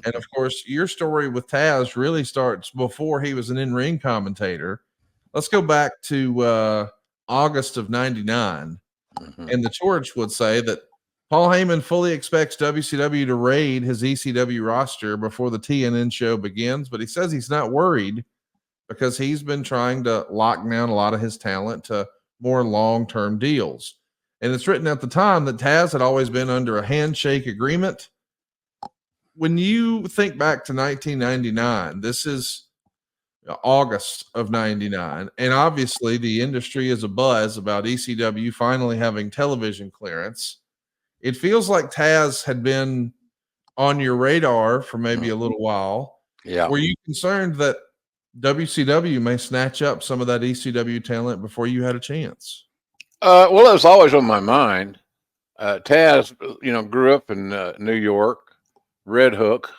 And of course, your story with Taz really starts before he was an in-ring commentator. Let's go back to August of '99. Hmm. And the Torch would say that Paul Heyman fully expects WCW to raid his ECW roster before the TNN show begins, but he says he's not worried because he's been trying to lock down a lot of his talent to more long-term deals. And it's written at the time that Taz had always been under a handshake agreement. When you think back to 1999, this is August of '99, and obviously the industry is abuzz about ECW finally having television clearance. It feels like Taz had been on your radar for maybe a little while. Yeah. Were you concerned that WCW may snatch up some of that ECW talent before you had a chance? Well, it was always on my mind. Taz, grew up in New York, Red Hook,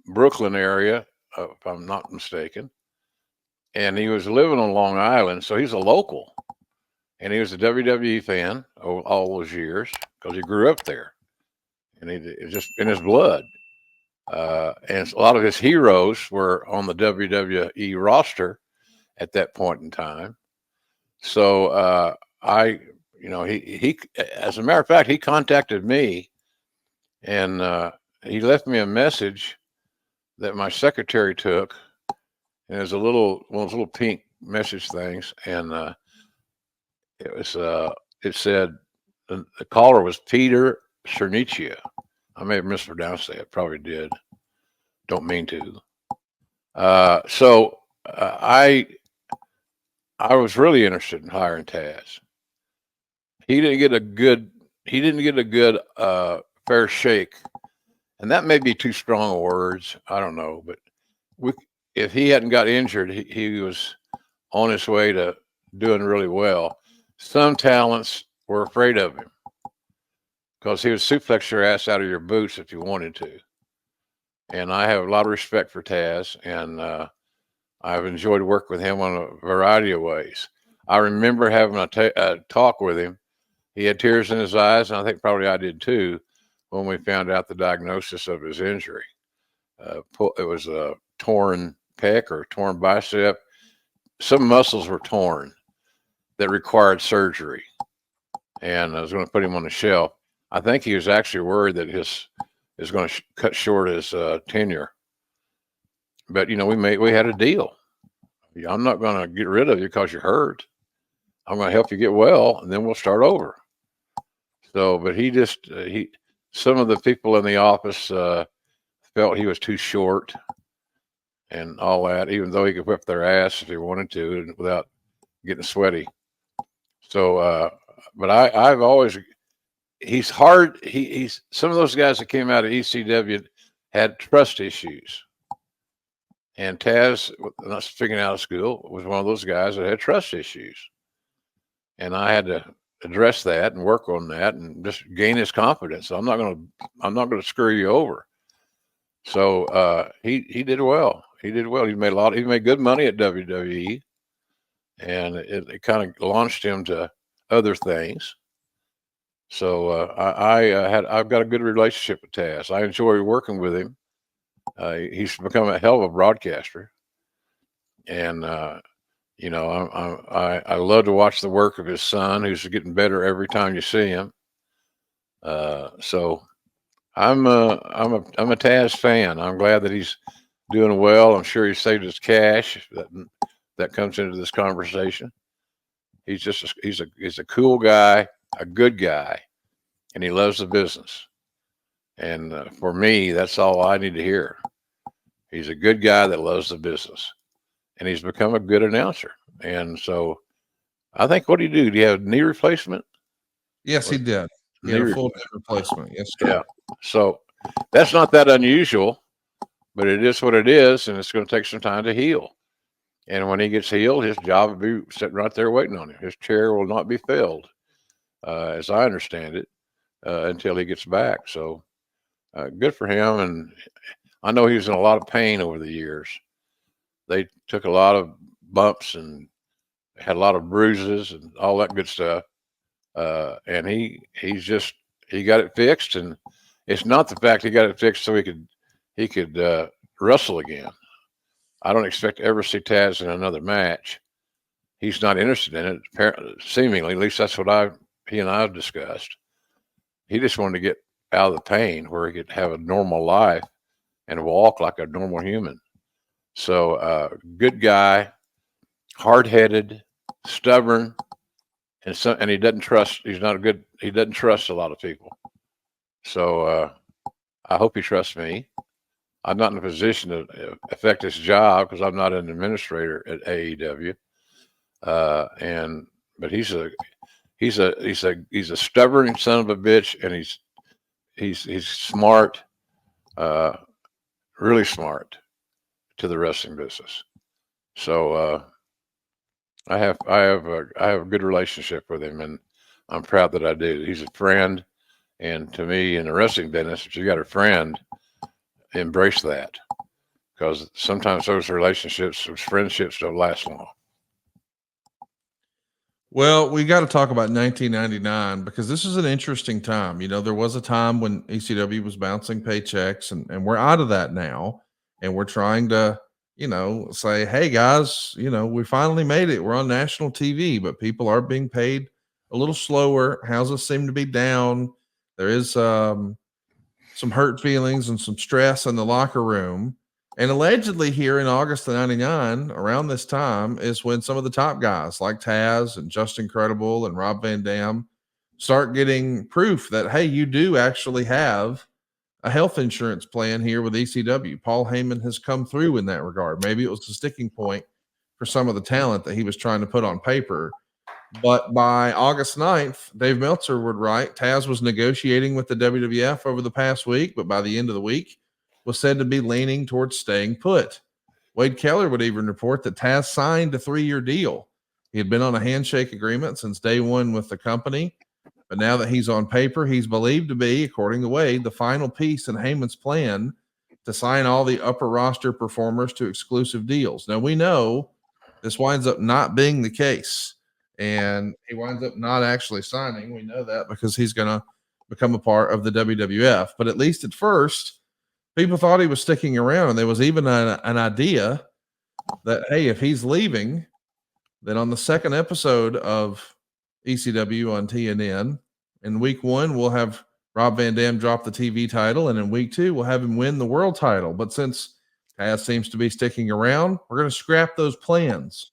Brooklyn area, if I'm not mistaken. And he was living on Long Island, so he's a local. And he was a WWE fan all those years because he grew up there, and it's just in his blood. And a lot of his heroes were on the WWE roster at that point in time. So he, as a matter of fact, he contacted me, and he left me a message that my secretary took, and it was one of those little pink message things, and it said the caller was Peter Cernicia. I may have mispronounced that, probably did. Don't mean to. So I was really interested in hiring Taz. He didn't get a good fair shake, and that may be too strong words. I don't know, but if he hadn't got injured, he was on his way to doing really well. Some talents were afraid of him because he would suplex your ass out of your boots if you wanted to. And I have a lot of respect for Taz, and I've enjoyed working with him on a variety of ways. I remember having a talk with him. He had tears in his eyes, and I think probably I did too, when we found out the diagnosis of his injury. It was a torn pec or torn bicep. Some muscles were torn that required surgery, and I was going to put him on the shelf. I think he was actually worried that his is going to cut short his tenure. But we had a deal. I'm not going to get rid of you because you're hurt. I'm going to help you get well, and then we'll start over. So, but some of the people in the office felt he was too short and all that, even though he could whip their ass if he wanted to without getting sweaty. So, but I've always, he's hard. He's some of those guys that came out of ECW had trust issues. And Taz, not speaking out of school, was one of those guys that had trust issues. And I had to address that and work on that and just gain his confidence. So I'm not going to screw you over. So he did well. He did well. He made good money at WWE, and it kind of launched him to other things. So I've got a good relationship with Taz. I enjoy working with him. He's become a hell of a broadcaster, and I love to watch the work of his son, who's getting better every time you see him. So I'm a Taz fan. I'm glad that he's doing well. I'm sure he saved his cash that comes into this conversation. He's a cool guy, a good guy, and he loves the business. And for me, that's all I need to hear. He's a good guy that loves the business, and he's become a good announcer. And so, I think, what do you do? Do you have knee replacement? Yes, he did. He Knee had a full replacement. replacement. Yes, sir. Yeah. So that's not that unusual, but it is what it is, and it's going to take some time to heal. And when he gets healed, his job will be sitting right there waiting on him. His chair will not be filled, as I understand it, until he gets back. So good for him. And I know he was in a lot of pain over the years. They took a lot of bumps and had a lot of bruises and all that good stuff. And he got it fixed, and It's not the fact he got it fixed so he could wrestle again. I don't expect to ever see Taz in another match. He's not interested in it. Seemingly, at least that's what he and I have discussed. He just wanted to get out of the pain where he could have a normal life and walk like a normal human. So, good guy, hard-headed, stubborn, and he doesn't trust. He doesn't trust a lot of people. So, I hope he trusts me. I'm not in a position to affect his job because I'm not an administrator at AEW. But he's a stubborn son of a bitch, and he's smart, really smart to the wrestling business. So I have a good relationship with him, and I'm proud that I do. He's a friend, and to me, in the wrestling business, if you got a friend, embrace that, because sometimes those friendships don't last long. Well, we got to talk about 1999 because this is an interesting time. You know, there was a time when ECW was bouncing paychecks, and we're out of that now. And we're trying to, say, hey, guys, we finally made it. We're on national TV, but people are being paid a little slower. Houses seem to be down. There is some hurt feelings and some stress in the locker room. And allegedly, here in August of 99, around this time, is when some of the top guys like Taz and Justin Credible and Rob Van Dam start getting proof that, hey, you do actually have a health insurance plan here with ECW. Paul Heyman has come through in that regard. Maybe it was the sticking point for some of the talent that he was trying to put on paper. But by August 9th, Dave Meltzer would write, Taz was negotiating with the WWF over the past week, but by the end of the week was said to be leaning towards staying put. Wade Keller would even report that Taz signed a 3-year deal. He had been on a handshake agreement since day one with the company, but now that he's on paper, he's believed to be, according to Wade, the final piece in Heyman's plan to sign all the upper roster performers to exclusive deals. Now, we know this winds up not being the case, and he winds up not actually signing. We know that because he's going to become a part of the WWF. But at least at first, people thought he was sticking around, and there was even an idea that, hey, if he's leaving, then on the second episode of ECW on TNN, in week 1, we'll have Rob Van Dam drop the TV title, and in week 2, we'll have him win the world title. But since Taz seems to be sticking around, we're going to scrap those plans.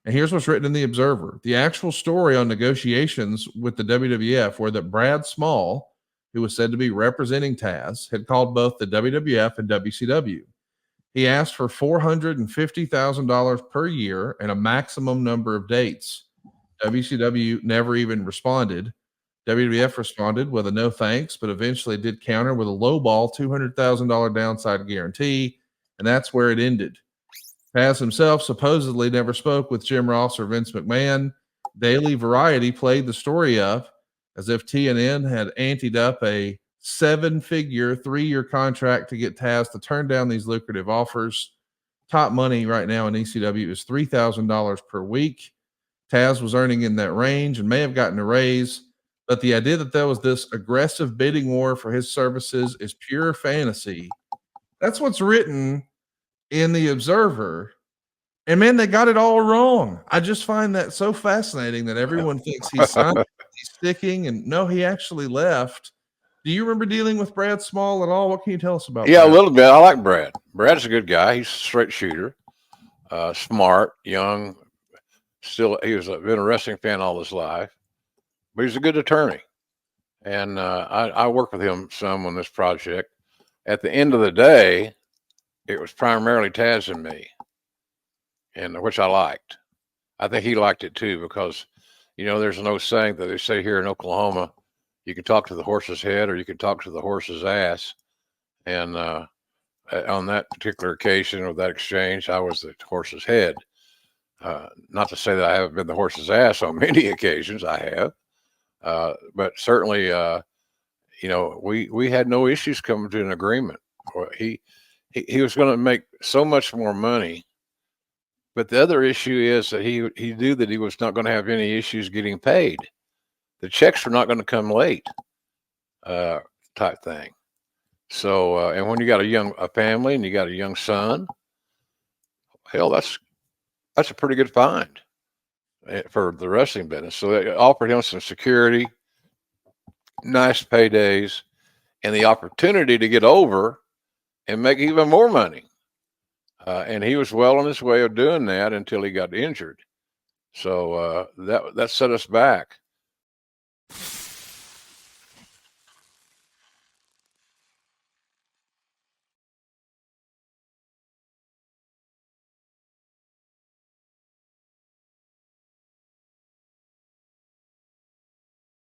And here's what's written in the Observer. The actual story on negotiations with the WWF were that Brad Small, who was said to be representing Taz, had called both the WWF and WCW. He asked for $450,000 per year and a maximum number of dates. WCW never even responded. WWF responded with a no thanks, but eventually did counter with a lowball $200,000 downside guarantee, and that's where it ended. Taz himself supposedly never spoke with Jim Ross or Vince McMahon. Daily Variety played the story up as if TNN had anteed up a 7-figure 3-year contract to get Taz to turn down these lucrative offers. Top money right now in ECW is $3,000 per week. Taz was earning in that range and may have gotten a raise, but the idea that there was this aggressive bidding war for his services is pure fantasy. That's what's written in the Observer. And man, they got it all wrong. I just find that so fascinating that everyone thinks he's sticking, and no, he actually left. Do you remember dealing with Brad Small at all? What can you tell us about? Yeah, Brad? a little bit. I like Brad. Brad's a good guy. He's a straight shooter, smart, young. Still, he was been a wrestling fan all his life, but he's a good attorney. And I worked with him some on this project. At the end of the day, it was primarily Taz and me, and which I liked. I think he liked it too, because, there's an old saying that they say here in Oklahoma, you can talk to the horse's head or you can talk to the horse's ass. And on that particular occasion of that exchange, I was the horse's head. Not to say that I haven't been the horse's ass on many occasions. I have. But certainly, we had no issues coming to an agreement. He was going to make so much more money. But the other issue is that he knew that he was not going to have any issues getting paid. The checks were not going to come late, type thing. So, and when you got a family and you got a young son, hell, that's a pretty good find for the wrestling business. So they offered him some security, nice paydays, and the opportunity to get over and make even more money. And he was well on his way of doing that until he got injured. So that set us back.